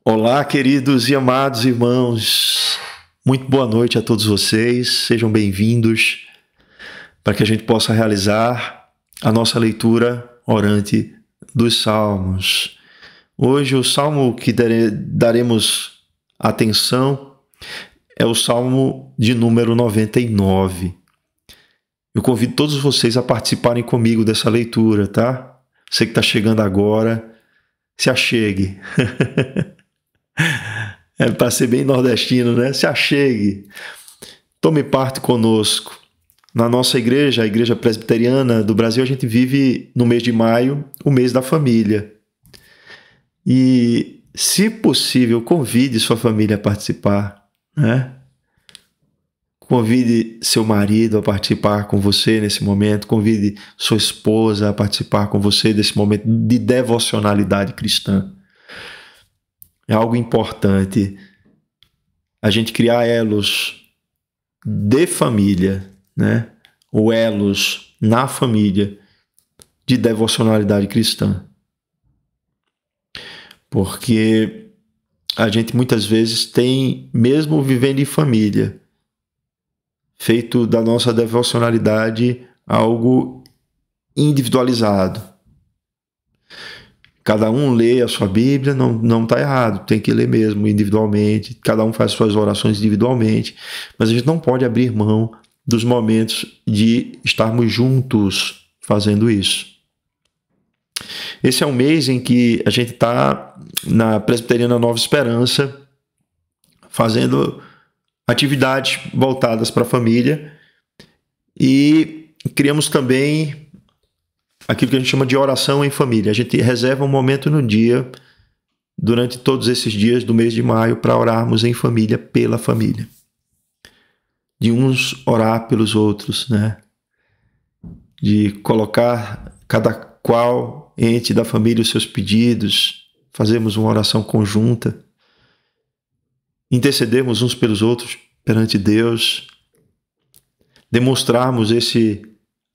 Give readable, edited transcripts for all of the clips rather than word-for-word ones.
Olá, queridos e amados irmãos. Muito boa noite a todos vocês. Sejam bem-vindos para que a gente possa realizar a nossa leitura orante dos Salmos. Hoje o salmo que daremos atenção é o Salmo de número 99. Eu convido todos vocês a participarem comigo dessa leitura, tá? Você que está chegando agora, se achegue. É para ser bem nordestino, né? Se achegue. Tome parte conosco. Na nossa igreja, a Igreja Presbiteriana do Brasil, a gente vive no mês de maio, o mês da família. E, se possível, convide sua família a participar, né? Convide seu marido a participar com você nesse momento, convide sua esposa a participar com você nesse momento de devocionalidade cristã. É algo importante a gente criar elos de família, né? Ou elos na família de devocionalidade cristã. Porque a gente muitas vezes tem, mesmo vivendo em família, feito da nossa devocionalidade algo individualizado. Cada um lê a sua Bíblia, não está errado, tem que ler mesmo individualmente, cada um faz suas orações individualmente, mas a gente não pode abrir mão dos momentos de estarmos juntos fazendo isso. Esse é um mês em que a gente está na Presbiteriana Nova Esperança, fazendo atividades voltadas para a família e criamos também aquilo que a gente chama de oração em família. A gente reserva um momento no dia, durante todos esses dias do mês de maio, para orarmos em família, pela família. De uns orar pelos outros, né? De colocar cada qual ente da família os seus pedidos, fazermos uma oração conjunta, intercedermos uns pelos outros perante Deus, demonstrarmos esse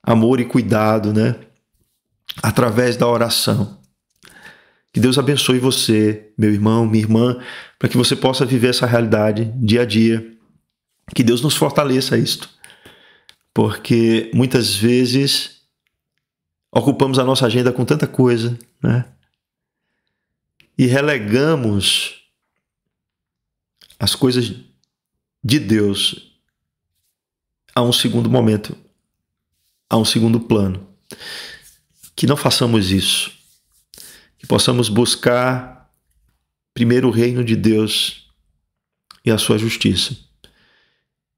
amor e cuidado, né? Através da oração. Que Deus abençoe você, meu irmão, minha irmã, para que você possa viver essa realidade dia a dia. Que Deus nos fortaleça a isto. Porque muitas vezes ocupamos a nossa agenda com tanta coisa, né? E relegamos as coisas de Deus a um segundo momento, a um segundo plano. Que não façamos isso, que possamos buscar primeiro o reino de Deus e a sua justiça,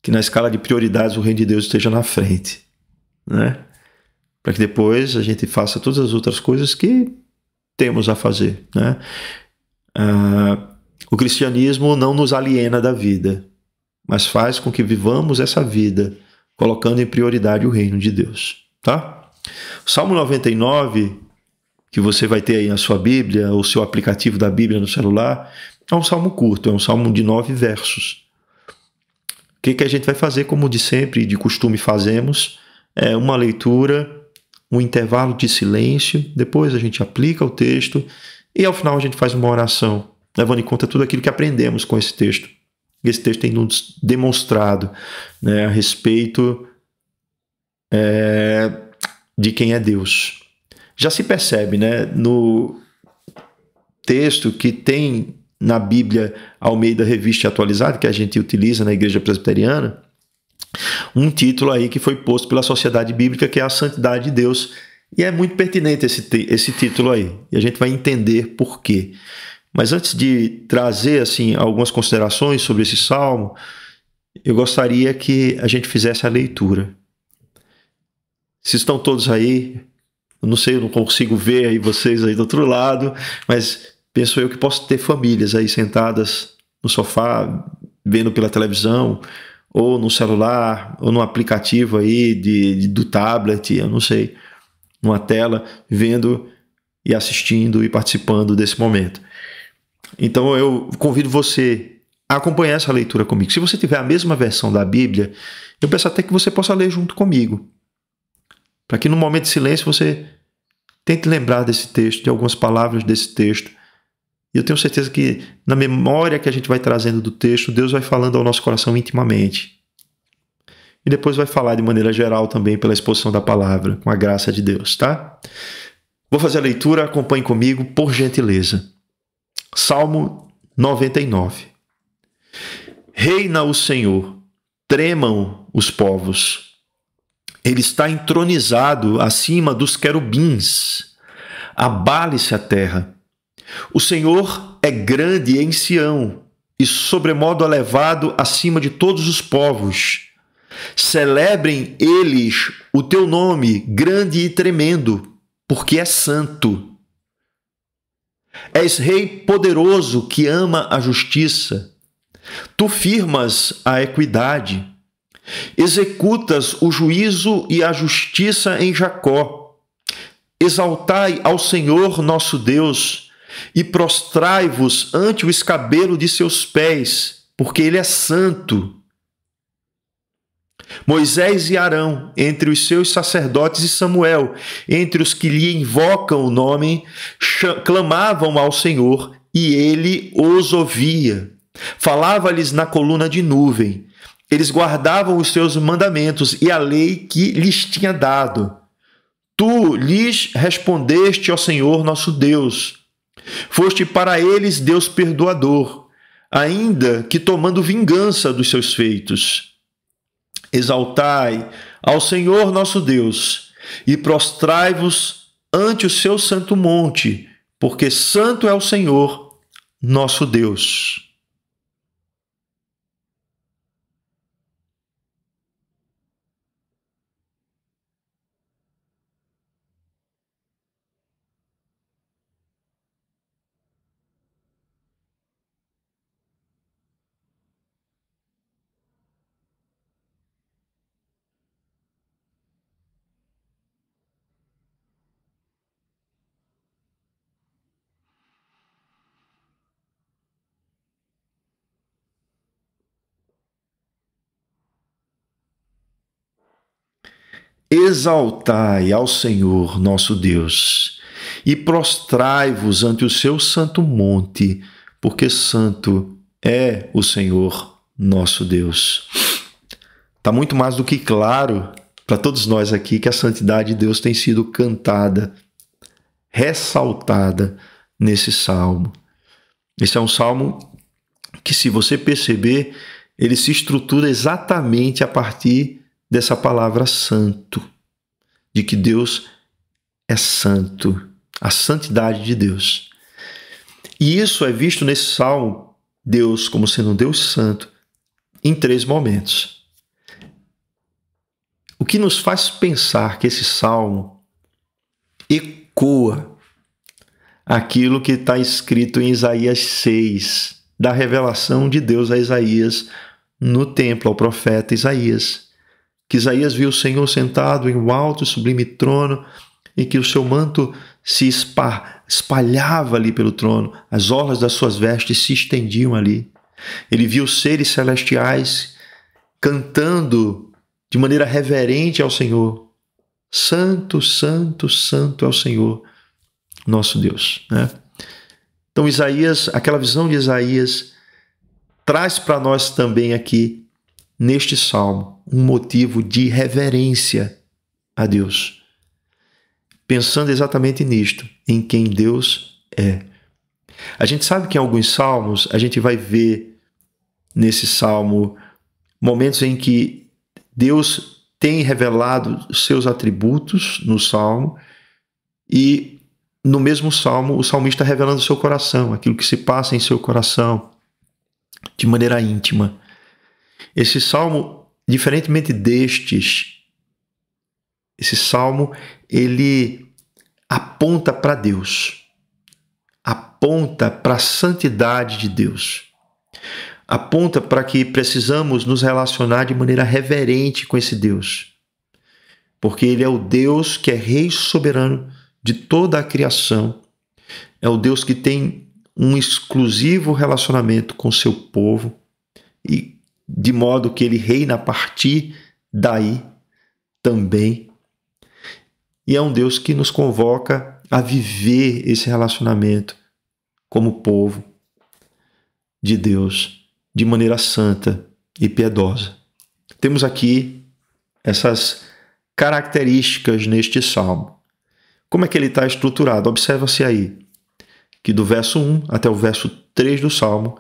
que na escala de prioridades o reino de Deus esteja na frente, né? Para que depois a gente faça todas as outras coisas que temos a fazer, né? O cristianismo não nos aliena da vida, mas faz com que vivamos essa vida colocando em prioridade o reino de Deus, tá? O Salmo 99, que você vai ter aí na sua Bíblia, ou seu aplicativo da Bíblia no celular, é um salmo curto, é um salmo de 9 versos. O que a gente vai fazer, como de sempre, de costume fazemos, é uma leitura, um intervalo de silêncio, depois a gente aplica o texto e ao final a gente faz uma oração, levando em conta tudo aquilo que aprendemos com esse texto. Esse texto tem nos demonstrado, né, a respeito de quem é Deus. Já se percebe, né, no texto que tem na Bíblia Almeida Revista e Atualizada, que a gente utiliza na Igreja Presbiteriana, um título aí que foi posto pela Sociedade Bíblica, que é a Santidade de Deus. E é muito pertinente esse título aí. E a gente vai entender por quê. Mas antes de trazer assim, algumas considerações sobre esse salmo, eu gostaria que a gente fizesse a leitura. Se estão todos aí, eu não sei, eu não consigo ver aí vocês aí do outro lado, mas penso eu que posso ter famílias aí sentadas no sofá, vendo pela televisão, ou no celular, ou no aplicativo aí do tablet, eu não sei, numa tela, vendo e assistindo e participando desse momento. Então eu convido você a acompanhar essa leitura comigo. Se você tiver a mesma versão da Bíblia, eu peço até que você possa ler junto comigo, para que no momento de silêncio você tente lembrar desse texto, de algumas palavras desse texto, E eu tenho certeza que na memória que a gente vai trazendo do texto, Deus vai falando ao nosso coração intimamente. E depois vai falar de maneira geral também pela exposição da palavra, com a graça de Deus, tá? Vou fazer a leitura, acompanhe comigo, por gentileza. Salmo 99. Reina o Senhor, tremam os povos. Ele está entronizado acima dos querubins. Abale-se a terra. O Senhor é grande em Sião e sobremodo elevado acima de todos os povos. Celebrem eles o teu nome, grande e tremendo, porque é santo. És rei poderoso que ama a justiça. Tu firmas a equidade. Executas o juízo e a justiça em Jacó. Exaltai ao Senhor nosso Deus e prostrai-vos ante o escabelo de seus pés, porque ele é santo. Moisés e Arão, entre os seus sacerdotes, e Samuel, entre os que lhe invocam o nome, clamavam ao Senhor, e ele os ouvia. Falava-lhes na coluna de nuvem. Eles guardavam os seus mandamentos e a lei que lhes tinha dado. Tu lhes respondeste, ó Senhor nosso Deus. Foste para eles Deus perdoador, ainda que tomando vingança dos seus feitos. Exaltai ao Senhor nosso Deus e prostrai-vos ante o seu santo monte, porque santo é o Senhor nosso Deus. Exaltai ao Senhor nosso Deus e prostrai-vos ante o seu santo monte, porque santo é o Senhor nosso Deus. Está muito mais do que claro para todos nós aqui que a santidade de Deus tem sido cantada, ressaltada nesse salmo. Esse é um salmo que, se você perceber, ele se estrutura exatamente a partir dessa palavra santo, de que Deus é santo, a santidade de Deus. E isso é visto nesse salmo, Deus como sendo um Deus santo, em 3 momentos. O que nos faz pensar que esse salmo ecoa aquilo que está escrito em Isaías 6, da revelação de Deus a Isaías no templo, ao profeta Isaías. Que Isaías viu o Senhor sentado em um alto e sublime trono, e que o seu manto se espalhava ali pelo trono, as orlas das suas vestes se estendiam ali. Ele viu seres celestiais cantando de maneira reverente ao Senhor. Santo, santo, santo é o Senhor, nosso Deus, né? Então Isaías, aquela visão de Isaías, traz para nós também aqui, neste salmo, um motivo de reverência a Deus. Pensando exatamente nisto, em quem Deus é. A gente sabe que em alguns salmos, a gente vai ver nesse salmo momentos em que Deus tem revelado os seus atributos no salmo, e no mesmo salmo o salmista revelando o seu coração, aquilo que se passa em seu coração, de maneira íntima. Esse salmo, diferentemente destes, esse salmo, ele aponta para Deus, aponta para a santidade de Deus, aponta para que precisamos nos relacionar de maneira reverente com esse Deus, porque ele é o Deus que é Rei soberano de toda a criação, é o Deus que tem um exclusivo relacionamento com seu povo, e de modo que ele reina a partir daí também. E é um Deus que nos convoca a viver esse relacionamento como povo de Deus de maneira santa e piedosa. Temos aqui essas características neste salmo. Como é que ele está estruturado? Observa-se aí que do verso 1 até o verso 3 do salmo,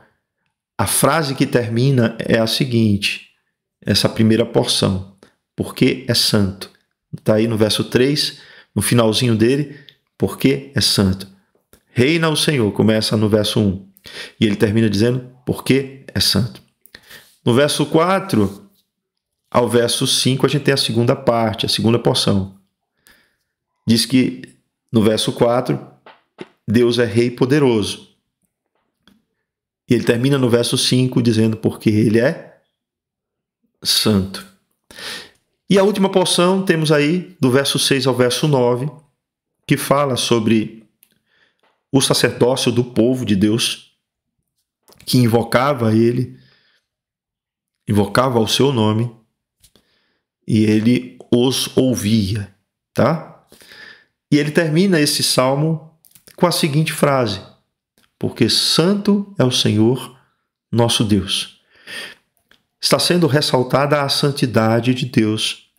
a frase que termina é a seguinte, essa primeira porção, porque é santo. Está aí no verso 3, no finalzinho dele, porque é santo. Reina o Senhor, começa no verso 1. E ele termina dizendo, porque é santo. No verso 4 ao verso 5, a gente tem a segunda parte, a segunda porção. Diz que, no verso 4, Deus é rei poderoso. E ele termina no verso 5 dizendo, porque ele é santo. E a última porção temos aí, do verso 6 ao verso 9, que fala sobre o sacerdócio do povo de Deus, que invocava ele, invocava o seu nome, e ele os ouvia, tá? E ele termina esse salmo com a seguinte frase, porque santo é o Senhor nosso Deus. Está sendo ressaltada a santidade de Deus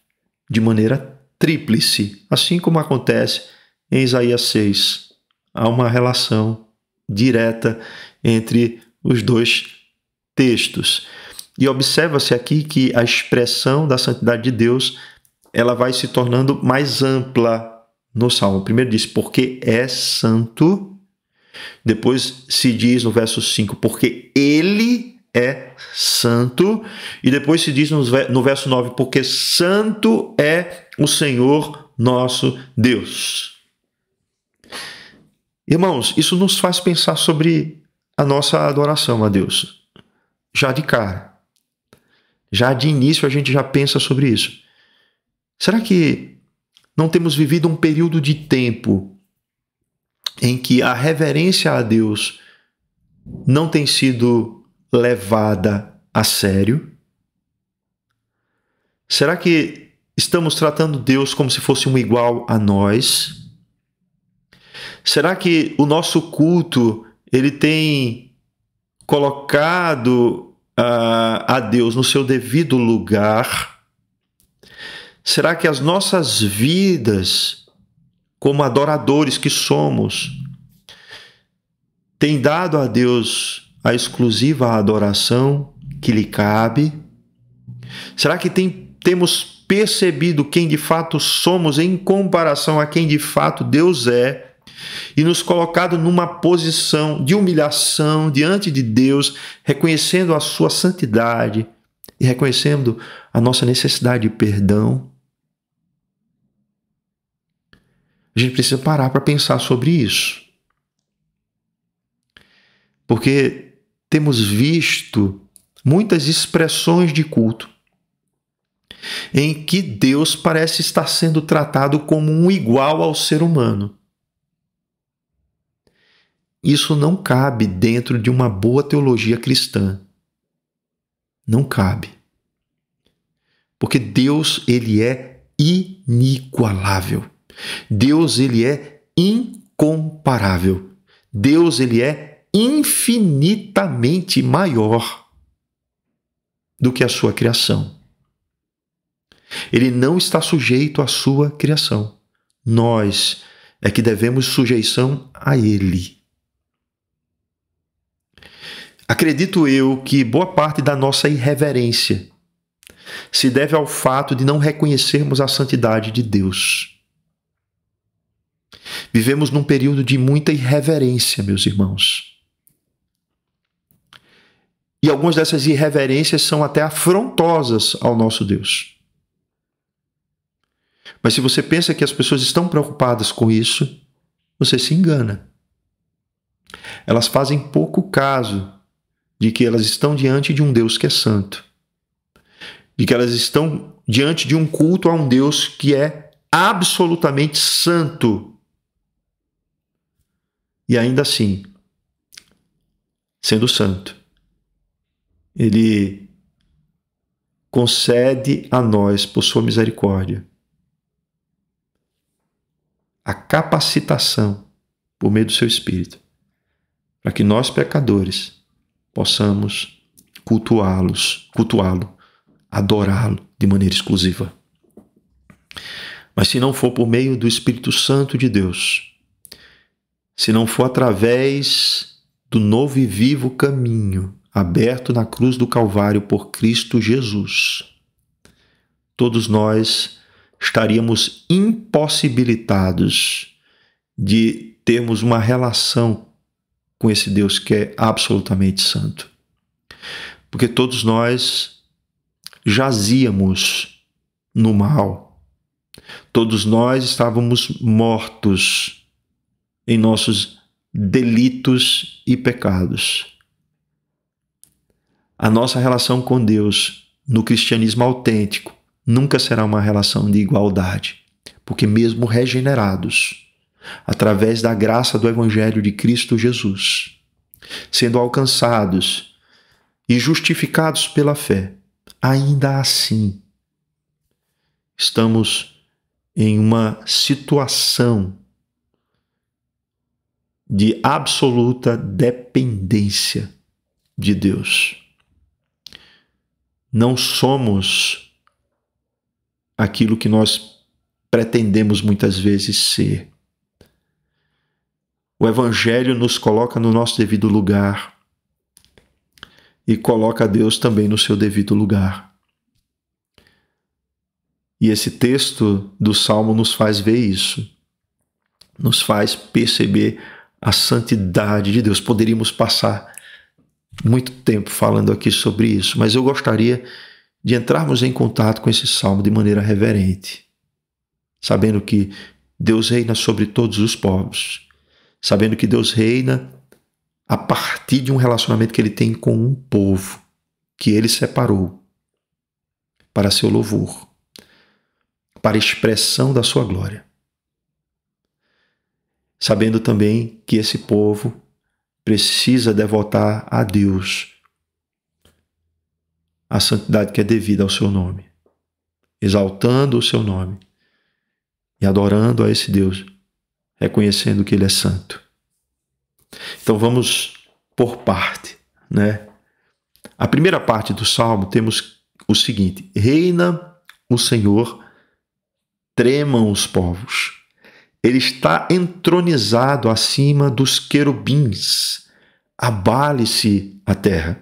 de maneira tríplice, assim como acontece em Isaías 6. Há uma relação direta entre os dois textos. E observa-se aqui que a expressão da santidade de Deus ela vai se tornando mais ampla no Salmo. Primeiro diz, porque é santo. Depois se diz no verso 5, porque ele é santo. E depois se diz no verso 9, porque santo é o Senhor nosso Deus. Irmãos, isso nos faz pensar sobre a nossa adoração a Deus. Já de cara. Já de início a gente já pensa sobre isso. Será que não temos vivido um período de tempo em que a reverência a Deus não tem sido levada a sério? Será que estamos tratando Deus como se fosse um igual a nós? Será que o nosso culto ele tem colocado a Deus no seu devido lugar? Será que as nossas vidas, como adoradores que somos, têm dado a Deus a exclusiva adoração que lhe cabe? Será que temos percebido quem de fato somos em comparação a quem de fato Deus é? E nos colocado numa posição de humilhação diante de Deus, reconhecendo a sua santidade e reconhecendo a nossa necessidade de perdão? A gente precisa parar para pensar sobre isso. Porque temos visto muitas expressões de culto em que Deus parece estar sendo tratado como um igual ao ser humano. Isso não cabe dentro de uma boa teologia cristã. Não cabe. Porque Deus, ele é inigualável. Deus, ele é incomparável. Deus, ele é infinitamente maior do que a sua criação. Ele não está sujeito à sua criação. Nós é que devemos sujeição a ele. Acredito eu que boa parte da nossa irreverência se deve ao fato de não reconhecermos a santidade de Deus. Vivemos num período de muita irreverência, meus irmãos. E algumas dessas irreverências são até afrontosas ao nosso Deus. Mas se você pensa que as pessoas estão preocupadas com isso, você se engana. Elas fazem pouco caso de que elas estão diante de um Deus que é santo, de que elas estão diante de um culto a um Deus que é absolutamente santo. E ainda assim, sendo santo, ele concede a nós, por sua misericórdia, a capacitação, por meio do seu Espírito, para que nós, pecadores, possamos cultuá-lo, adorá-lo de maneira exclusiva. Mas se não for por meio do Espírito Santo de Deus, se não for através do novo e vivo caminho aberto na cruz do Calvário por Cristo Jesus, todos nós estaríamos impossibilitados de termos uma relação com esse Deus que é absolutamente santo. Porque todos nós jazíamos no mal. Todos nós estávamos mortos em nossos delitos e pecados. A nossa relação com Deus no cristianismo autêntico nunca será uma relação de igualdade, porque mesmo regenerados, através da graça do Evangelho de Cristo Jesus, sendo alcançados e justificados pela fé, ainda assim estamos em uma situação de absoluta dependência de Deus. Não somos aquilo que nós pretendemos muitas vezes ser. O Evangelho nos coloca no nosso devido lugar e coloca Deus também no seu devido lugar. E esse texto do Salmo nos faz ver isso, nos faz perceber a santidade de Deus. Poderíamos passar muito tempo falando aqui sobre isso, mas eu gostaria de entrarmos em contato com esse Salmo de maneira reverente, sabendo que Deus reina sobre todos os povos, sabendo que Deus reina a partir de um relacionamento que Ele tem com um povo que Ele separou para seu louvor, para a expressão da sua glória. Sabendo também que esse povo precisa devotar a Deus a santidade que é devida ao seu nome, exaltando o seu nome e adorando a esse Deus, reconhecendo que Ele é santo. Então vamos por parte, né? A primeira parte do Salmo temos o seguinte: reina o Senhor, tremam os povos. Ele está entronizado acima dos querubins, abale-se a terra.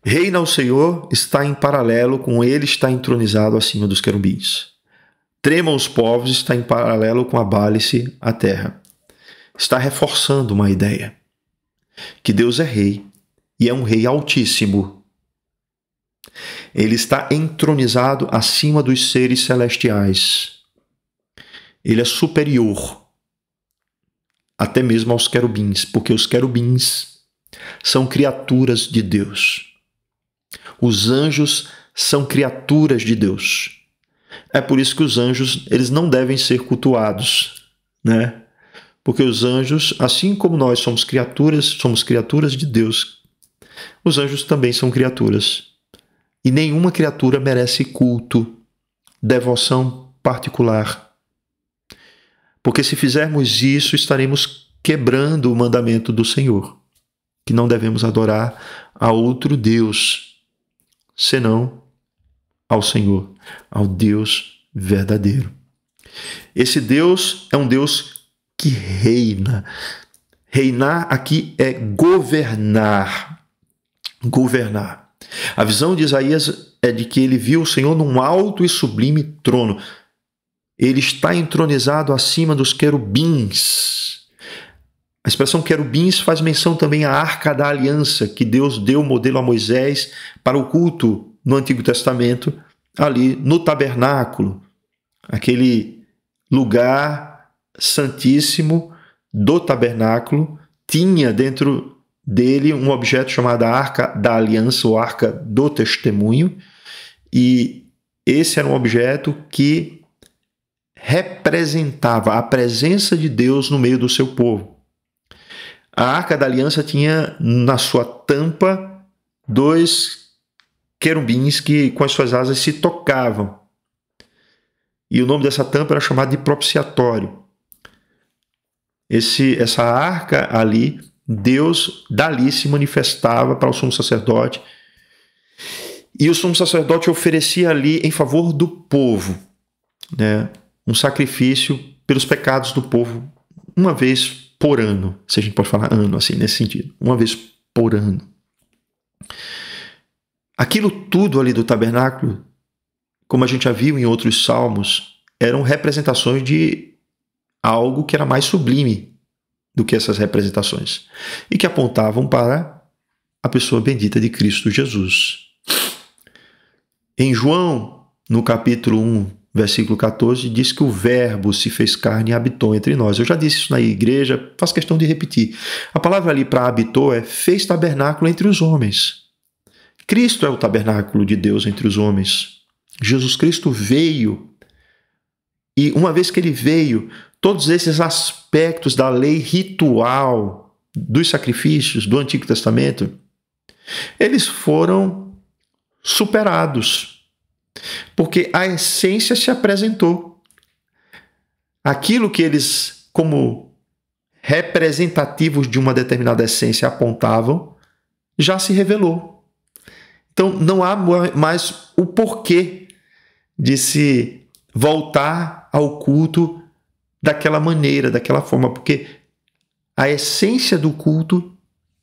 Reina o Senhor, está em paralelo com ele, está entronizado acima dos querubins. Tremam os povos, está em paralelo com abale-se a terra. Está reforçando uma ideia, que Deus é rei, e é um rei altíssimo. Ele está entronizado acima dos seres celestiais. Ele é superior até mesmo aos querubins, porque os querubins são criaturas de Deus. Os anjos são criaturas de Deus. É por isso que os anjos, eles não devem ser cultuados, né? Porque os anjos, assim como nós somos criaturas de Deus, os anjos também são criaturas. E nenhuma criatura merece culto, devoção particular. Porque se fizermos isso, estaremos quebrando o mandamento do Senhor, que não devemos adorar a outro Deus, senão ao Senhor, ao Deus verdadeiro. Esse Deus é um Deus que reina. Reinar aqui é governar. Governar. A visão de Isaías é de que ele viu o Senhor num alto e sublime trono. Ele está entronizado acima dos querubins. A expressão querubins faz menção também à Arca da Aliança, que Deus deu o modelo a Moisés para o culto no Antigo Testamento, ali no tabernáculo, aquele lugar santíssimo do tabernáculo, tinha dentro dele um objeto chamado Arca da Aliança, ou Arca do Testemunho, e esse era um objeto que representava a presença de Deus no meio do seu povo. A Arca da Aliança tinha na sua tampa 2 querubins que com as suas asas se tocavam. E o nome dessa tampa era chamado de propiciatório. essa arca ali, Deus dali se manifestava para o sumo sacerdote, e o sumo sacerdote oferecia ali em favor do povo, né, um sacrifício pelos pecados do povo, uma vez por ano, se a gente pode falar ano assim, nesse sentido, uma vez por ano. Aquilo tudo ali do tabernáculo, como a gente já viu em outros salmos, eram representações de algo que era mais sublime do que essas representações, e que apontavam para a pessoa bendita de Cristo Jesus. Em João, no capítulo 1, versículo 14, diz que o Verbo se fez carne e habitou entre nós. Eu já disse isso na igreja, faço questão de repetir. A palavra ali para habitou é fez tabernáculo entre os homens. Cristo é o tabernáculo de Deus entre os homens. Jesus Cristo veio, e uma vez que ele veio, todos esses aspectos da lei ritual, dos sacrifícios do Antigo Testamento, eles foram superados, porque a essência se apresentou. Aquilo que eles, como representativos de uma determinada essência, apontavam, já se revelou. Então não há mais o porquê de se voltar ao culto daquela maneira, daquela forma, porque a essência do culto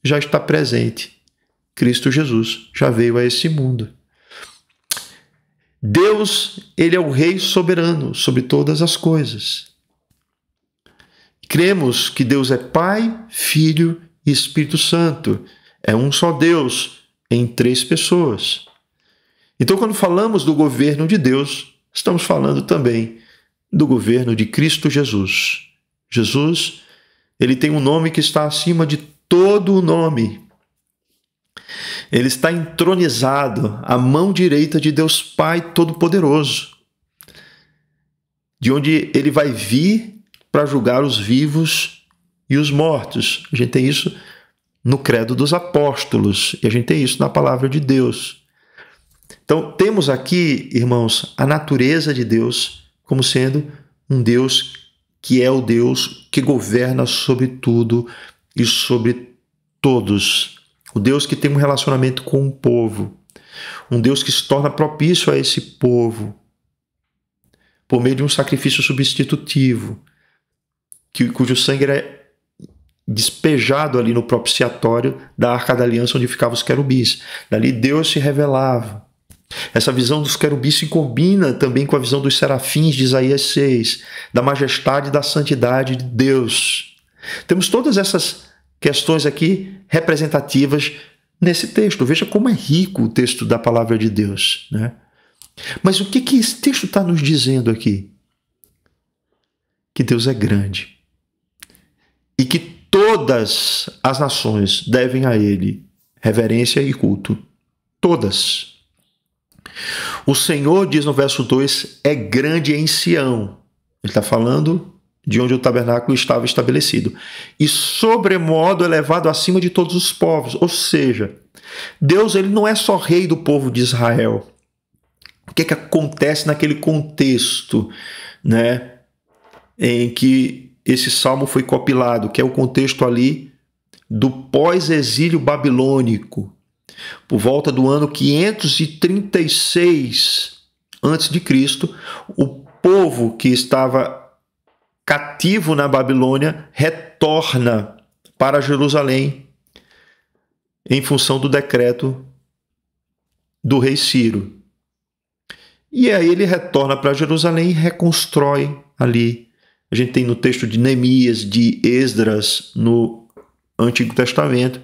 já está presente. Cristo Jesus já veio a esse mundo. Deus, ele é o Rei soberano sobre todas as coisas. Cremos que Deus é Pai, Filho e Espírito Santo. É um só Deus em 3 pessoas. Então, quando falamos do governo de Deus, estamos falando também do governo de Cristo Jesus. Jesus, ele tem um nome que está acima de todo o nome. Ele está entronizado à mão direita de Deus Pai Todo-Poderoso, de onde ele vai vir para julgar os vivos e os mortos. A gente tem isso no credo dos apóstolos, e a gente tem isso na palavra de Deus. Então, temos aqui, irmãos, a natureza de Deus como sendo um Deus que é o Deus que governa sobre tudo e sobre todos. O Deus que tem um relacionamento com o povo. Um Deus que se torna propício a esse povo por meio de um sacrifício substitutivo, cujo sangue era despejado ali no propiciatório da Arca da Aliança, onde ficavam os querubins. Dali Deus se revelava. Essa visão dos querubins se combina também com a visão dos serafins de Isaías 6, da majestade e da santidade de Deus. Temos todas essas questões aqui representativas nesse texto. Veja como é rico o texto da palavra de Deus, né? Mas o que esse texto está nos dizendo aqui? Que Deus é grande e que todas as nações devem a Ele reverência e culto. Todas. O Senhor, diz no verso 2, é grande em Sião. Ele está falando de onde o tabernáculo estava estabelecido. E sobremodo elevado acima de todos os povos. Ou seja, Deus, ele não é só rei do povo de Israel. O que acontece naquele contexto, né, em que esse salmo foi compilado, que é o contexto ali do pós-exílio babilônico, por volta do ano 536 a.C., o povo que estava cativo na Babilônia retorna para Jerusalém em função do decreto do rei Ciro. E aí ele retorna para Jerusalém e reconstrói ali. A gente tem no texto de Neemias, de Esdras, no Antigo Testamento,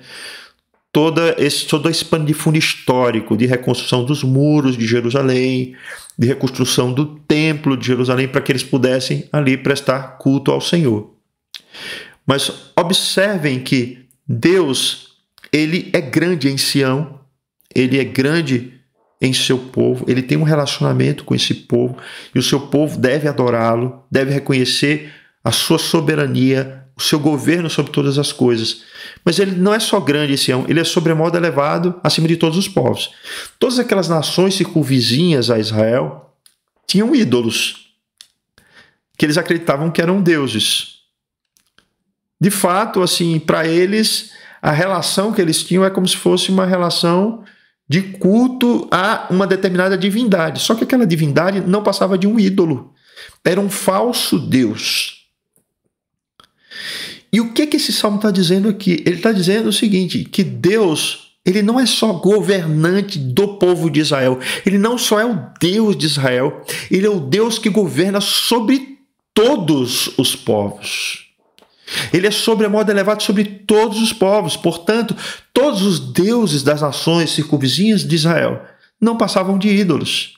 todo esse pano de fundo histórico de reconstrução dos muros de Jerusalém, de reconstrução do templo de Jerusalém, para que eles pudessem ali prestar culto ao Senhor. Mas observem que Deus, ele é grande em Sião, ele é grande em seu povo, ele tem um relacionamento com esse povo, e o seu povo deve adorá-lo, deve reconhecer a sua soberania, o seu governo sobre todas as coisas. Mas ele não é só grande em Sião, ele é sobremodo elevado acima de todos os povos. Todas aquelas nações circunvizinhas a Israel tinham ídolos, que eles acreditavam que eram deuses. De fato, assim, para eles, a relação que eles tinham é como se fosse uma relação de culto a uma determinada divindade. Só que aquela divindade não passava de um ídolo. Era um falso Deus. E o que esse salmo está dizendo aqui? Ele está dizendo o seguinte, que Deus, ele não é só governante do povo de Israel. Ele não só é o Deus de Israel. Ele é o Deus que governa sobre todos os povos. Ele é sobremodo elevado sobre todos os povos. Portanto, todos os deuses das nações circunvizinhas de Israel não passavam de ídolos.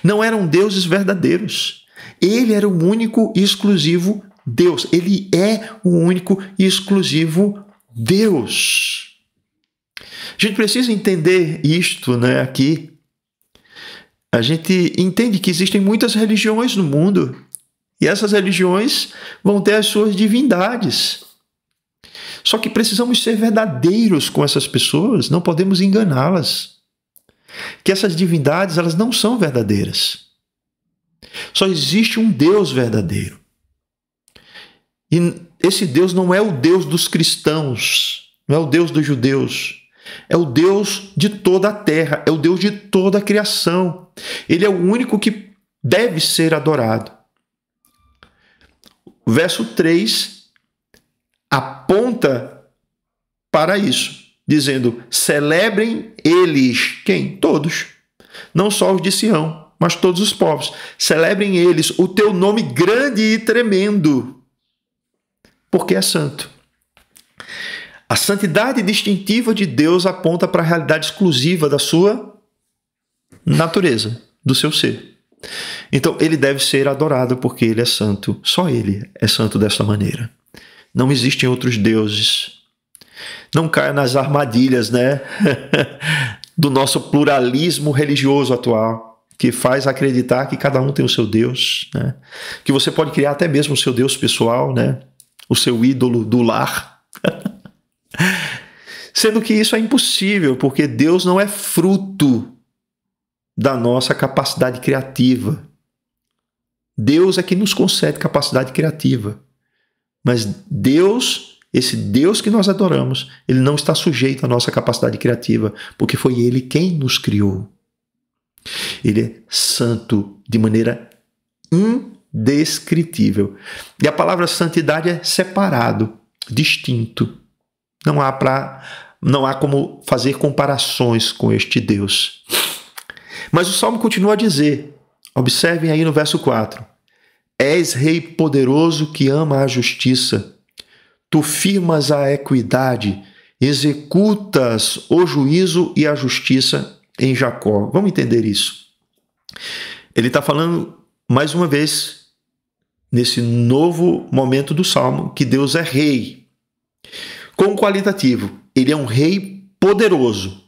Não eram deuses verdadeiros. Ele era o único e exclusivo Deus. Ele é o único e exclusivo Deus. A gente precisa entender isto, né, aqui. A gente entende que existem muitas religiões no mundo. E essas religiões vão ter as suas divindades. Só que precisamos ser verdadeiros com essas pessoas, não podemos enganá-las. Que essas divindades, elas não são verdadeiras. Só existe um Deus verdadeiro. E esse Deus não é o Deus dos cristãos, não é o Deus dos judeus. É o Deus de toda a terra, é o Deus de toda a criação. Ele é o único que deve ser adorado. O verso 3 aponta para isso, dizendo, celebrem eles, quem? Todos, não só os de Sião, mas todos os povos. Celebrem eles o teu nome grande e tremendo, porque é santo. A santidade distintiva de Deus aponta para a realidade exclusiva da sua natureza, do seu ser. Então, ele deve ser adorado porque ele é santo. Só ele é santo desta maneira. Não existem outros deuses. Não caia nas armadilhas, né? do nosso pluralismo religioso atual, que faz acreditar que cada um tem o seu Deus, né? Que você pode criar até mesmo o seu Deus pessoal, né? O seu ídolo do lar. Sendo que isso é impossível, porque Deus não é fruto da nossa capacidade criativa. Deus é que nos concede capacidade criativa. Mas Deus, esse Deus que nós adoramos, ele não está sujeito à nossa capacidade criativa, porque foi ele quem nos criou. Ele é santo de maneira indescritível. E a palavra santidade é separado, distinto. Não há como fazer comparações com este Deus. Mas o Salmo continua a dizer, observem aí no verso 4, és rei poderoso que ama a justiça, tu firmas a equidade, executas o juízo e a justiça em Jacó. Vamos entender isso. Ele está falando, mais uma vez, nesse novo momento do Salmo, que Deus é rei. Com o qualitativo, ele é um rei poderoso.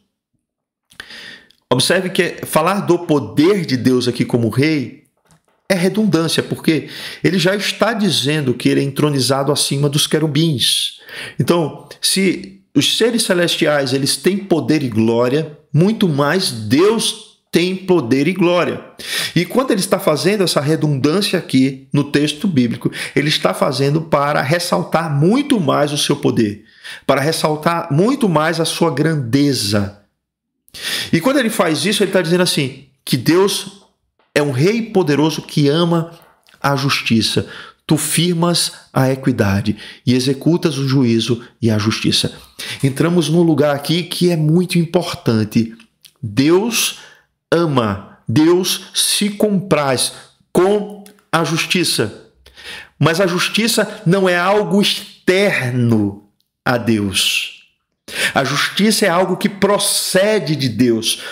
Observe que falar do poder de Deus aqui como rei é redundância, porque ele já está dizendo que ele é entronizado acima dos querubins. Então, se os seres celestiais eles têm poder e glória, muito mais Deus tem poder e glória. E quando ele está fazendo essa redundância aqui no texto bíblico, ele está fazendo para ressaltar muito mais o seu poder, para ressaltar muito mais a sua grandeza. E quando ele faz isso, ele está dizendo assim, que Deus é um rei poderoso que ama a justiça. Tu firmas a equidade e executas o juízo e a justiça. Entramos num lugar aqui que é muito importante. Deus ama, Deus se compraz com a justiça. Mas a justiça não é algo externo a Deus. A justiça é algo que procede de Deus.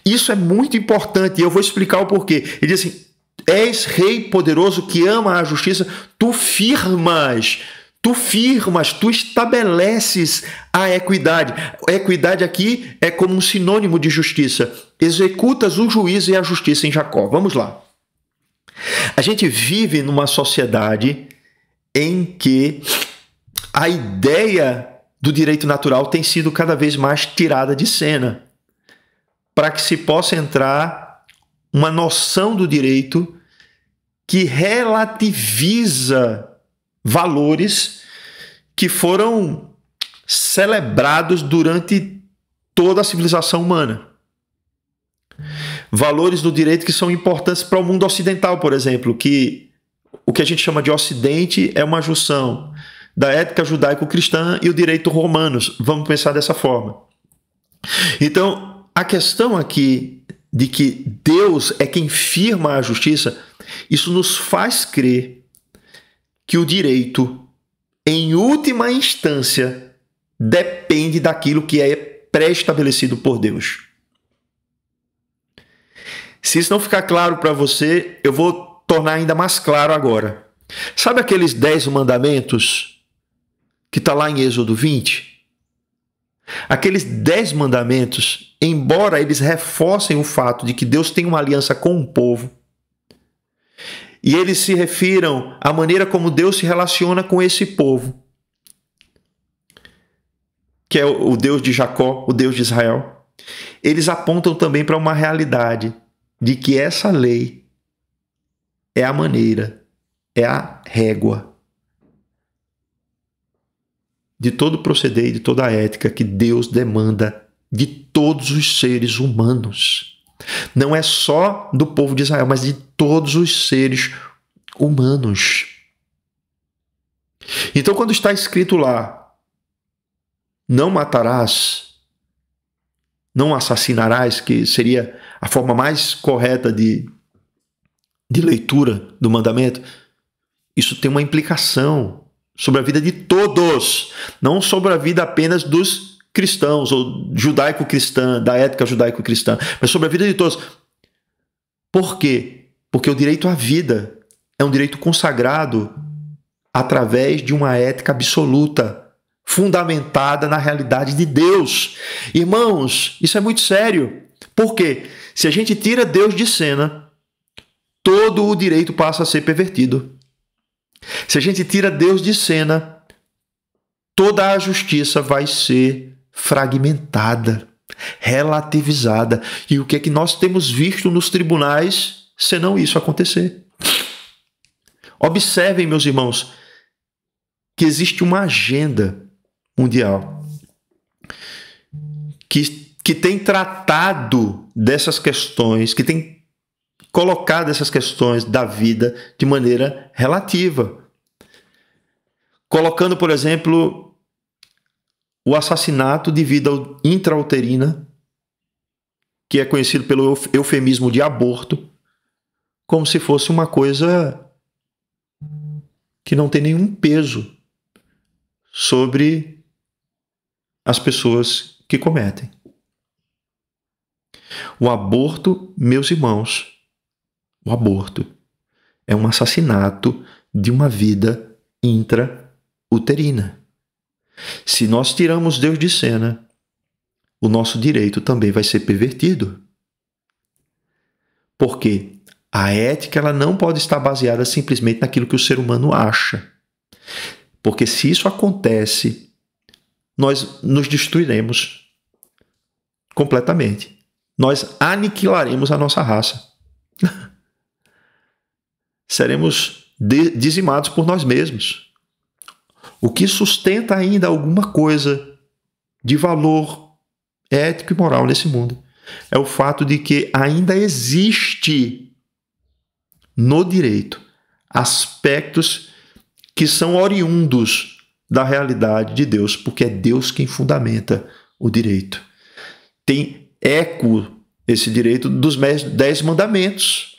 Isso é muito importante e eu vou explicar o porquê. Ele diz assim, és rei poderoso que ama a justiça, tu firmas, tu estabeleces a equidade. A equidade aqui é como um sinônimo de justiça. Executas o juízo e a justiça em Jacó. Vamos lá. A gente vive numa sociedade em que a ideia do direito natural tem sido cada vez mais tirada de cena, para que se possa entrar uma noção do direito que relativiza valores que foram celebrados durante toda a civilização humana. Valores do direito que são importantes para o mundo ocidental, por exemplo, que o que a gente chama de Ocidente é uma junção da ética judaico-cristã e o direito romanos. Vamos pensar dessa forma. Então, a questão aqui de que Deus é quem firma a justiça, isso nos faz crer que o direito, em última instância, depende daquilo que é pré-estabelecido por Deus. Se isso não ficar claro para você, eu vou tornar ainda mais claro agora. Sabe aqueles 10 mandamentos que está lá em Êxodo 20? Aqueles 10 mandamentos, embora eles reforcem o fato de que Deus tem uma aliança com o povo, e eles se refiram à maneira como Deus se relaciona com esse povo, que é o Deus de Jacó, o Deus de Israel, eles apontam também para uma realidade de que essa lei é a maneira, é a régua de todo proceder e de toda a ética que Deus demanda de todos os seres humanos. Não é só do povo de Israel, mas de todos os seres humanos. Então, quando está escrito lá, não matarás, não assassinarás, que seria a forma mais correta de leitura do mandamento, isso tem uma implicação sobre a vida de todos, não sobre a vida apenas dos cristãos, ou judaico-cristã, da ética judaico-cristã, mas sobre a vida de todos. Por quê? Porque o direito à vida é um direito consagrado através de uma ética absoluta, fundamentada na realidade de Deus. Irmãos, isso é muito sério. Por quê? Se a gente tira Deus de cena, todo o direito passa a ser pervertido. Se a gente tira Deus de cena, toda a justiça vai ser fragmentada, relativizada. E o que é que nós temos visto nos tribunais, senão isso acontecer? Observem, meus irmãos, que existe uma agenda mundial que tem tratado dessas questões, que tem colocado essas questões da vida de maneira relativa. Colocando, por exemplo, o assassinato de vida intrauterina, que é conhecido pelo eufemismo de aborto, como se fosse uma coisa que não tem nenhum peso sobre as pessoas que cometem. O aborto, meus irmãos, o aborto é um assassinato de uma vida intrauterina. Se nós tiramos Deus de cena, o nosso direito também vai ser pervertido. Porque a ética ela não pode estar baseada simplesmente naquilo que o ser humano acha. Porque se isso acontece, nós nos destruiremos completamente. Nós aniquilaremos a nossa raça. Seremos dizimados por nós mesmos. O que sustenta ainda alguma coisa de valor ético e moral nesse mundo é o fato de que ainda existe no direito aspectos que são oriundos da realidade de Deus, porque é Deus quem fundamenta o direito. Tem eco esse direito dos 10 mandamentos.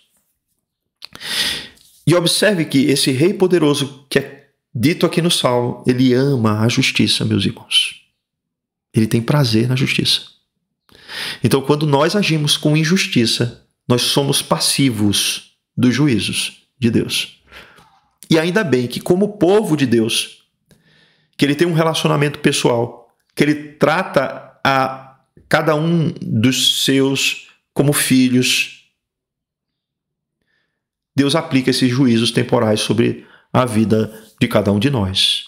E observe que esse rei poderoso que é dito aqui no Salmo, ele ama a justiça, meus irmãos. Ele tem prazer na justiça. Então, quando nós agimos com injustiça, nós somos passivos dos juízos de Deus. E ainda bem que, como povo de Deus, que ele tem um relacionamento pessoal, que ele trata a cada um dos seus como filhos, Deus aplica esses juízos temporais sobre a vida de cada um de nós.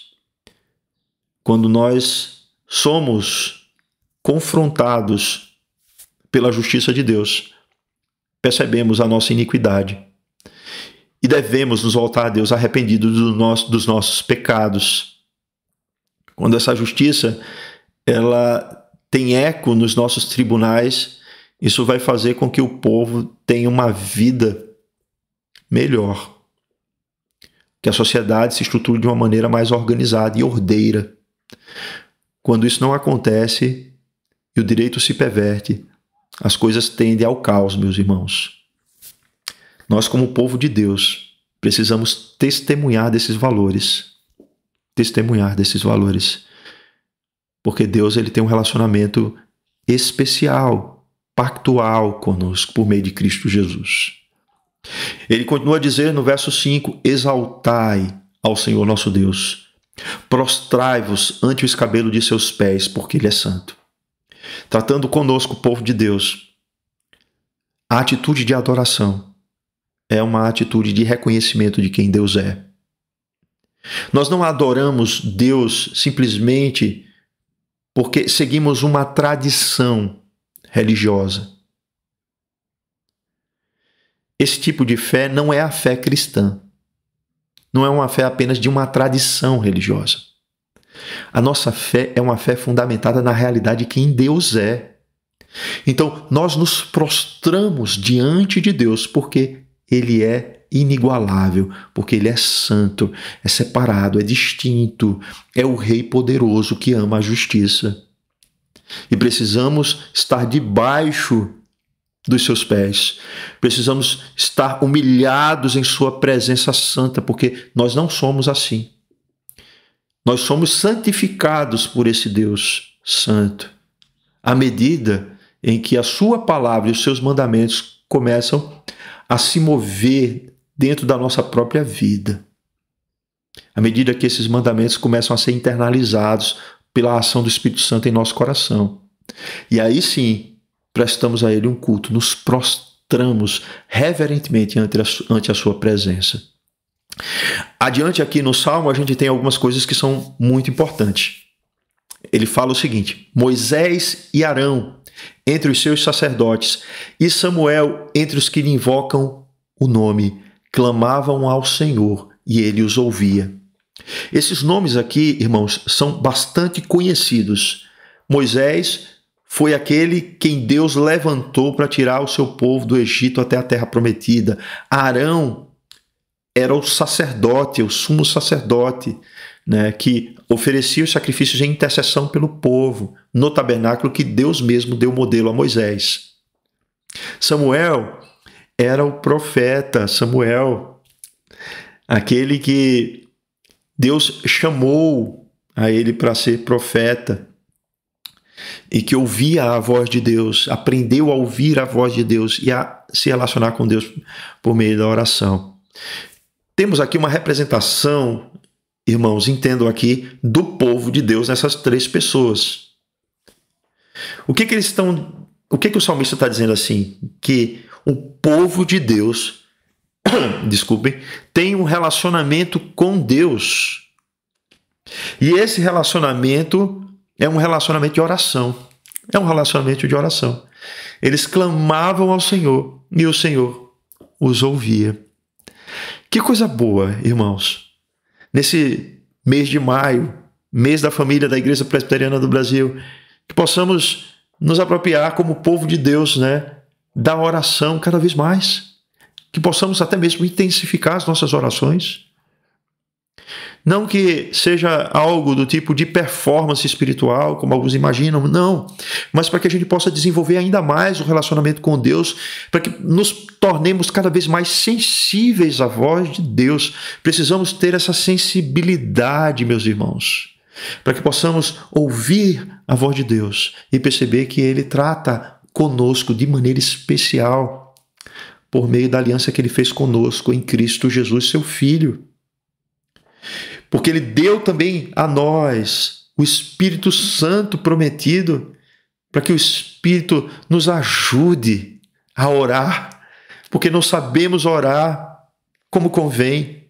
Quando nós somos confrontados pela justiça de Deus, percebemos a nossa iniquidade e devemos nos voltar a Deus arrependidos dos nossos pecados, Quando essa justiça ela tem eco nos nossos tribunais, isso vai fazer com que o povo tenha uma vida melhor, que a sociedade se estruture de uma maneira mais organizada e ordeira. Quando isso não acontece e o direito se perverte, as coisas tendem ao caos, meus irmãos. Nós, como povo de Deus, precisamos testemunhar desses valores. Testemunhar desses valores. Porque Deus ele tem um relacionamento especial, pactual conosco, por meio de Cristo Jesus. Ele continua a dizer no verso 5, exaltai ao Senhor nosso Deus, prostrai-vos ante o escabelo de seus pés, porque Ele é santo. Tratando conosco, o povo de Deus, a atitude de adoração é uma atitude de reconhecimento de quem Deus é. Nós não adoramos Deus simplesmente porque seguimos uma tradição religiosa. Esse tipo de fé não é a fé cristã. Não é uma fé apenas de uma tradição religiosa. A nossa fé é uma fé fundamentada na realidade de quem Deus é. Então, nós nos prostramos diante de Deus porque Ele é inigualável, porque Ele é santo, é separado, é distinto, é o Rei poderoso que ama a justiça. E precisamos estar debaixo dos seus pés. Precisamos estar humilhados em sua presença santa, porque nós não somos assim. Nós somos santificados por esse Deus santo, à medida em que a sua palavra e os seus mandamentos começam a se mover dentro da nossa própria vida. À medida que esses mandamentos começam a ser internalizados pela ação do Espírito Santo em nosso coração. E aí sim, prestamos a Ele um culto, nos prostramos reverentemente ante a sua presença. Adiante aqui no Salmo, a gente tem algumas coisas que são muito importantes. Ele fala o seguinte: Moisés e Arão entre os seus sacerdotes e Samuel entre os que lhe invocam o nome, clamavam ao Senhor e ele os ouvia. Esses nomes aqui, irmãos, são bastante conhecidos. Moisés foi aquele quem Deus levantou para tirar o seu povo do Egito até a terra prometida. Arão era o sacerdote, o sumo sacerdote, né, que oferecia os sacrifícios em intercessão pelo povo, no tabernáculo que Deus mesmo deu modelo a Moisés. Samuel era o profeta, Samuel, aquele que Deus chamou a ele para ser profeta e que ouvia a voz de Deus, aprendeu a ouvir a voz de Deus e a se relacionar com Deus por meio da oração. Temos aqui uma representação, irmãos, entendam aqui, do povo de Deus nessas três pessoas. O que o salmista está dizendo assim? Que o povo de Deus, desculpem, tem um relacionamento com Deus. E esse relacionamento é um relacionamento de oração. É um relacionamento de oração. Eles clamavam ao Senhor e o Senhor os ouvia. Que coisa boa, irmãos. Nesse mês de maio, mês da família da Igreja Presbiteriana do Brasil, que possamos nos apropriar como povo de Deus, né, da oração cada vez mais. Que possamos até mesmo intensificar as nossas orações. Não que seja algo do tipo de performance espiritual, como alguns imaginam, não. Mas para que a gente possa desenvolver ainda mais o relacionamento com Deus, para que nos tornemos cada vez mais sensíveis à voz de Deus. Precisamos ter essa sensibilidade, meus irmãos, para que possamos ouvir a voz de Deus e perceber que Ele trata conosco de maneira especial, por meio da aliança que Ele fez conosco em Cristo Jesus, seu Filho. Porque Ele deu também a nós o Espírito Santo prometido, para que o Espírito nos ajude a orar, porque não sabemos orar como convém.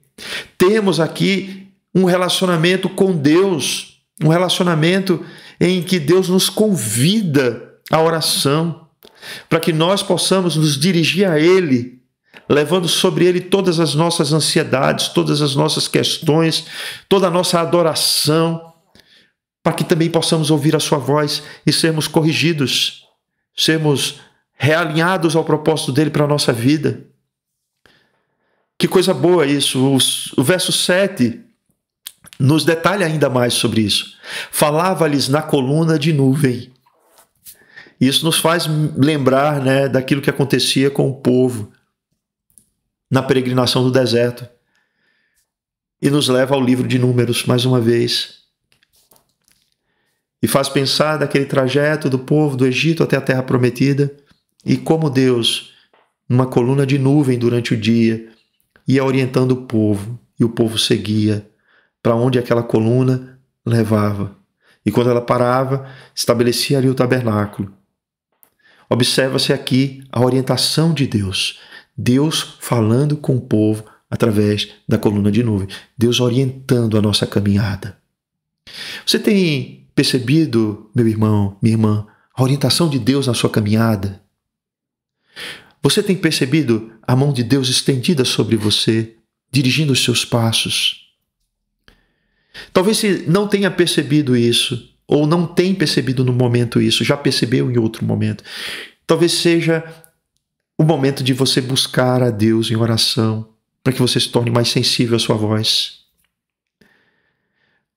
Temos aqui um relacionamento com Deus, um relacionamento em que Deus nos convida à oração, para que nós possamos nos dirigir a Ele, levando sobre Ele todas as nossas ansiedades, todas as nossas questões, toda a nossa adoração, para que também possamos ouvir a sua voz e sermos corrigidos, sermos realinhados ao propósito dele para a nossa vida. Que coisa boa isso. O verso 7 nos detalha ainda mais sobre isso. Falava-lhes na coluna de nuvem. Isso nos faz lembrar, né, daquilo que acontecia com o povo na peregrinação do deserto. E nos leva ao livro de Números, mais uma vez. E faz pensar daquele trajeto do povo do Egito até a Terra Prometida e como Deus, numa coluna de nuvem durante o dia, ia orientando o povo e o povo seguia para onde aquela coluna levava. E quando ela parava, estabelecia ali o tabernáculo. Observa-se aqui a orientação de Deus. Deus falando com o povo através da coluna de nuvem. Deus orientando a nossa caminhada. Você tem percebido, meu irmão, minha irmã, a orientação de Deus na sua caminhada? Você tem percebido a mão de Deus estendida sobre você, dirigindo os seus passos? Talvez você não tenha percebido isso, ou não tenha percebido no momento isso, já percebeu em outro momento. Talvez seja o momento de você buscar a Deus em oração, para que você se torne mais sensível à sua voz,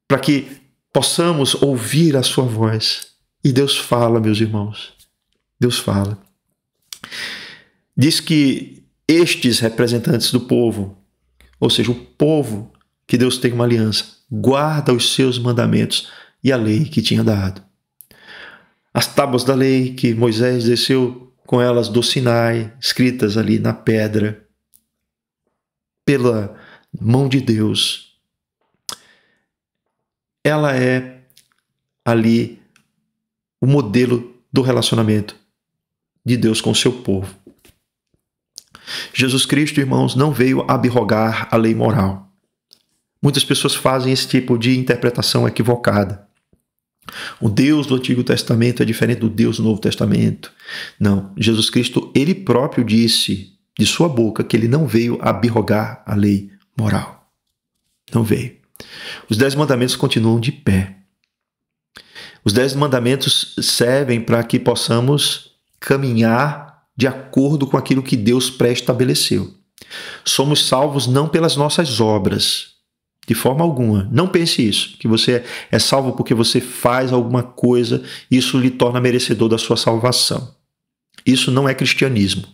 para que possamos ouvir a sua voz. E Deus fala, meus irmãos. Deus fala. Diz que estes representantes do povo, ou seja, o povo que Deus tem uma aliança, guarda os seus mandamentos e a lei que tinha dado. As tábuas da lei que Moisés desceu com elas do Sinai, escritas ali na pedra, pela mão de Deus, ela é ali o modelo do relacionamento de Deus com o seu povo. Jesus Cristo, irmãos, não veio abrogar a lei moral. Muitas pessoas fazem esse tipo de interpretação equivocada. O Deus do Antigo Testamento é diferente do Deus do Novo Testamento. Não, Jesus Cristo, ele próprio disse de sua boca que ele não veio abrogar a lei moral. Não veio. Os 10 mandamentos continuam de pé. Os 10 mandamentos servem para que possamos caminhar de acordo com aquilo que Deus pré-estabeleceu. Somos salvos não pelas nossas obras, de forma alguma. Não pense isso, que você é salvo porque você faz alguma coisa, isso lhe torna merecedor da sua salvação. Isso não é cristianismo.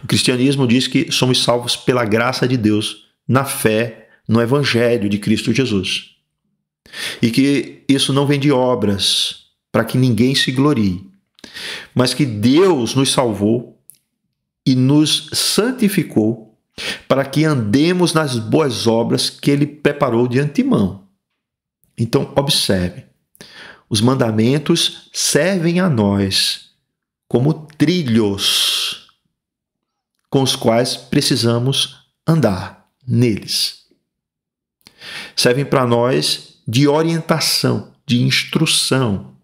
O cristianismo diz que somos salvos pela graça de Deus, na fé, no Evangelho de Cristo Jesus. E que isso não vem de obras, para que ninguém se glorie, mas que Deus nos salvou e nos santificou para que andemos nas boas obras que Ele preparou de antemão. Então, observe, os mandamentos servem a nós como trilhos com os quais precisamos andar neles. Servem para nós de orientação, de instrução.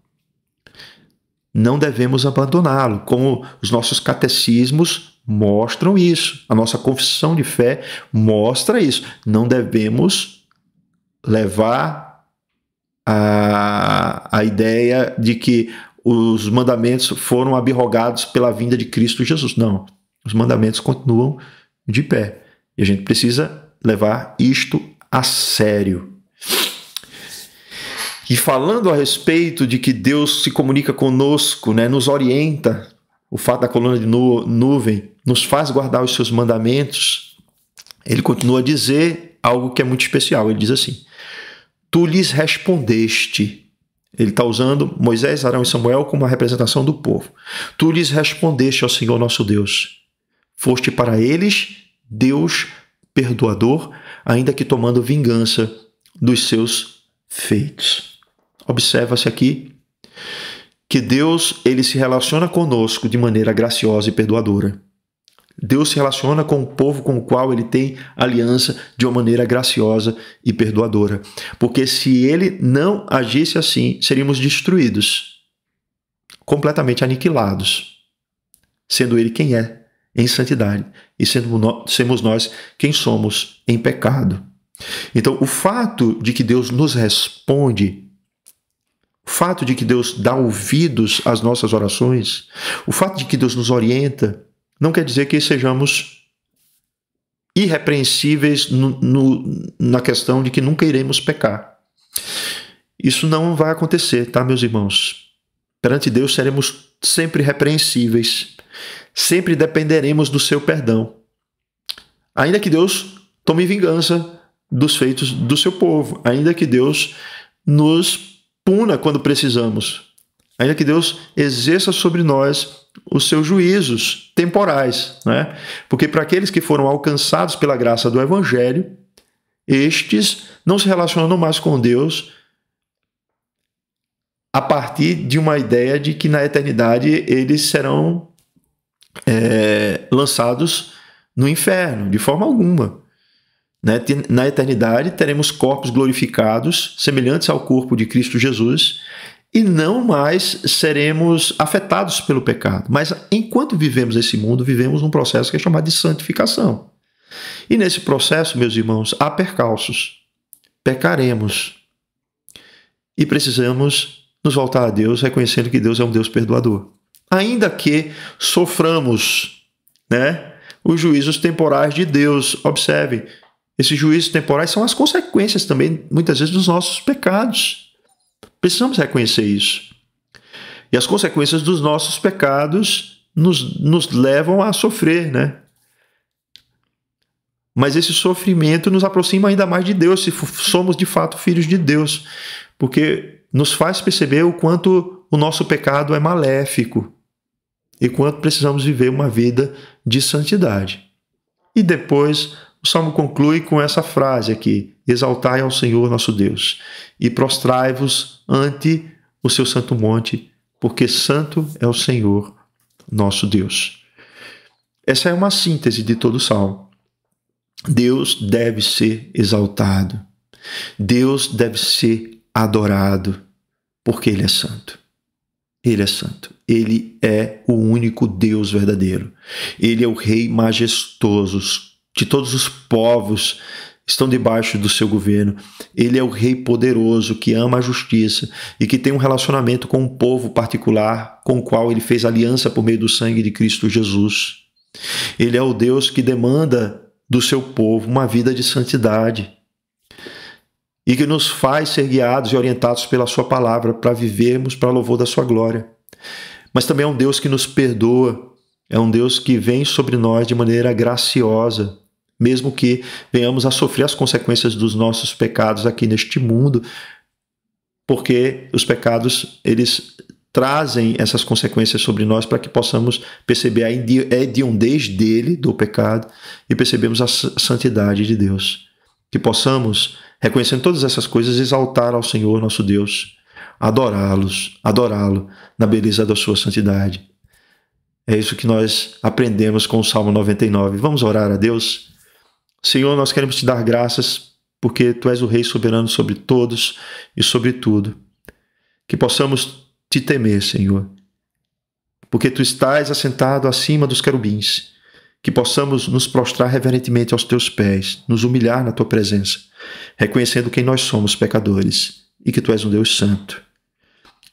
Não devemos abandoná-lo, como os nossos catecismos mostram isso. A nossa confissão de fé mostra isso. Não devemos levar a ideia de que os mandamentos foram abrogados pela vinda de Cristo Jesus. Não, os mandamentos continuam de pé. E a gente precisa levar isto a sério. E falando a respeito de que Deus se comunica conosco, né, nos orienta, o fato da coluna de nuvem nos faz guardar os seus mandamentos, ele continua a dizer algo que é muito especial. Ele diz assim: tu lhes respondeste. Ele está usando Moisés, Arão e Samuel como a representação do povo. Tu lhes respondeste ao Senhor nosso Deus. Foste para eles Deus perdoador, ainda que tomando vingança dos seus feitos. Observa-se aqui que Deus, ele se relaciona conosco de maneira graciosa e perdoadora. Deus se relaciona com o povo com o qual ele tem aliança de uma maneira graciosa e perdoadora. Porque se ele não agisse assim, seríamos destruídos, completamente aniquilados, sendo ele quem é em santidade e sermos nós quem somos em pecado. Então, o fato de que Deus nos responde O fato de que Deus dá ouvidos às nossas orações, o fato de que Deus nos orienta, não quer dizer que sejamos irrepreensíveis na questão de que nunca iremos pecar. Isso não vai acontecer, tá, meus irmãos? Perante Deus seremos sempre repreensíveis, sempre dependeremos do seu perdão. Ainda que Deus tome vingança dos feitos do seu povo, ainda que Deus nos puna quando precisamos, ainda que Deus exerça sobre nós os seus juízos temporais, né? Porque para aqueles que foram alcançados pela graça do Evangelho, estes não se relacionam mais com Deus a partir de uma ideia de que na eternidade eles serão lançados no inferno, de forma alguma. Na eternidade teremos corpos glorificados, semelhantes ao corpo de Cristo Jesus, e não mais seremos afetados pelo pecado. Mas enquanto vivemos esse mundo, vivemos um processo que é chamado de santificação. E nesse processo, meus irmãos, há percalços. Pecaremos. E precisamos nos voltar a Deus, reconhecendo que Deus é um Deus perdoador. Ainda que soframos, os juízos temporais de Deus. Observe, esses juízos temporais são as consequências também, muitas vezes, dos nossos pecados. Precisamos reconhecer isso. E as consequências dos nossos pecados nos levam a sofrer, Mas esse sofrimento nos aproxima ainda mais de Deus, se somos de fato filhos de Deus, porque nos faz perceber o quanto o nosso pecado é maléfico e quanto precisamos viver uma vida de santidade. E depois o Salmo conclui com essa frase aqui: exaltai ao Senhor nosso Deus e prostrai-vos ante o seu santo monte, porque santo é o Senhor nosso Deus. Essa é uma síntese de todo o Salmo. Deus deve ser exaltado. Deus deve ser adorado, porque Ele é santo. Ele é santo. Ele é o único Deus verdadeiro. Ele é o Rei majestoso, que todos os povos estão debaixo do seu governo. Ele é o Rei poderoso, que ama a justiça e que tem um relacionamento com um povo particular, com o qual Ele fez aliança por meio do sangue de Cristo Jesus. Ele é o Deus que demanda do seu povo uma vida de santidade e que nos faz ser guiados e orientados pela sua palavra para vivermos para louvor da sua glória. Mas também é um Deus que nos perdoa, é um Deus que vem sobre nós de maneira graciosa, mesmo que venhamos a sofrer as consequências dos nossos pecados aqui neste mundo, porque os pecados, eles trazem essas consequências sobre nós para que possamos perceber a hediondez dele, do pecado, e percebemos a santidade de Deus. Que possamos, reconhecendo todas essas coisas, exaltar ao Senhor nosso Deus, adorá-lo na beleza da sua santidade. É isso que nós aprendemos com o Salmo 99. Vamos orar a Deus? Senhor, nós queremos te dar graças porque tu és o Rei soberano sobre todos e sobre tudo. Que possamos te temer, Senhor, porque tu estás assentado acima dos querubins. Que possamos nos prostrar reverentemente aos teus pés, nos humilhar na tua presença, reconhecendo quem nós somos, pecadores, e que tu és um Deus santo.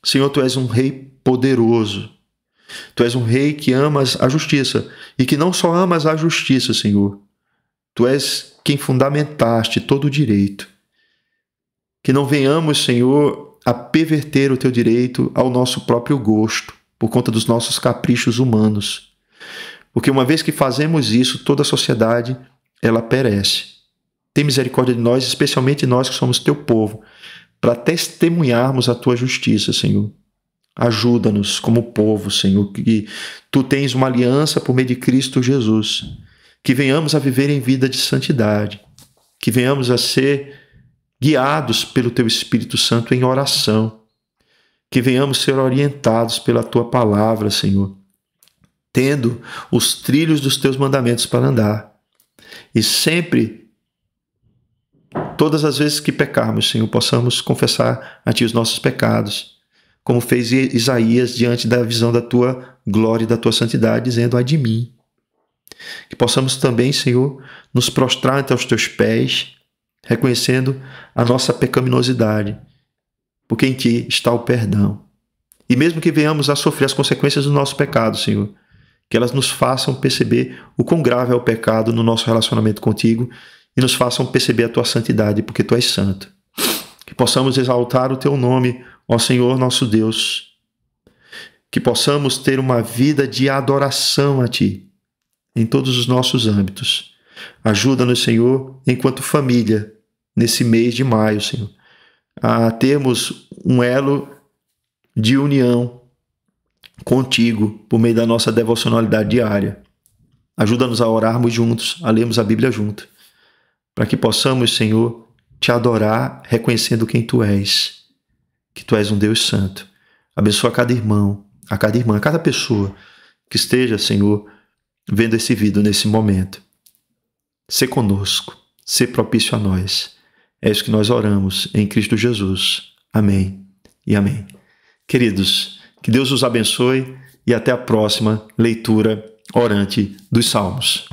Senhor, tu és um Rei poderoso. Tu és um Rei que amas a justiça, e que não só amas a justiça, Senhor. Tu és quem fundamentaste todo o direito. Que não venhamos, Senhor, a perverter o teu direito ao nosso próprio gosto, por conta dos nossos caprichos humanos. Porque uma vez que fazemos isso, toda a sociedade, ela perece. Tem misericórdia de nós, especialmente nós que somos teu povo, para testemunharmos a tua justiça, Senhor. Ajuda-nos como povo, Senhor, que tu tens uma aliança por meio de Cristo Jesus. Que venhamos a viver em vida de santidade. Que venhamos a ser guiados pelo teu Espírito Santo em oração. Que venhamos ser orientados pela tua palavra, Senhor, tendo os trilhos dos teus mandamentos para andar. E sempre, todas as vezes que pecarmos, Senhor, possamos confessar a ti os nossos pecados, como fez Isaías diante da visão da tua glória e da tua santidade, dizendo: ai de mim. Que possamos também, Senhor, nos prostrar ante os teus pés, reconhecendo a nossa pecaminosidade porque em Ti está o perdão. E mesmo que venhamos a sofrer as consequências do nosso pecado, Senhor, que elas nos façam perceber o quão grave é o pecado no nosso relacionamento contigo e nos façam perceber a Tua santidade, porque Tu és santo. Que possamos exaltar o Teu nome, ó Senhor nosso Deus. Que possamos ter uma vida de adoração a Ti, em todos os nossos âmbitos. Ajuda-nos, Senhor, enquanto família, nesse mês de maio, Senhor, a termos um elo de união contigo por meio da nossa devocionalidade diária. Ajuda-nos a orarmos juntos, a lermos a Bíblia junto, para que possamos, Senhor, Te adorar reconhecendo quem Tu és, que Tu és um Deus santo. Abençoa cada irmão, a cada irmã, a cada pessoa que esteja, Senhor, vendo esse vídeo nesse momento. Sê conosco, sê propício a nós. É isso que nós oramos em Cristo Jesus. Amém e amém. Queridos, que Deus os abençoe e até a próxima leitura orante dos Salmos.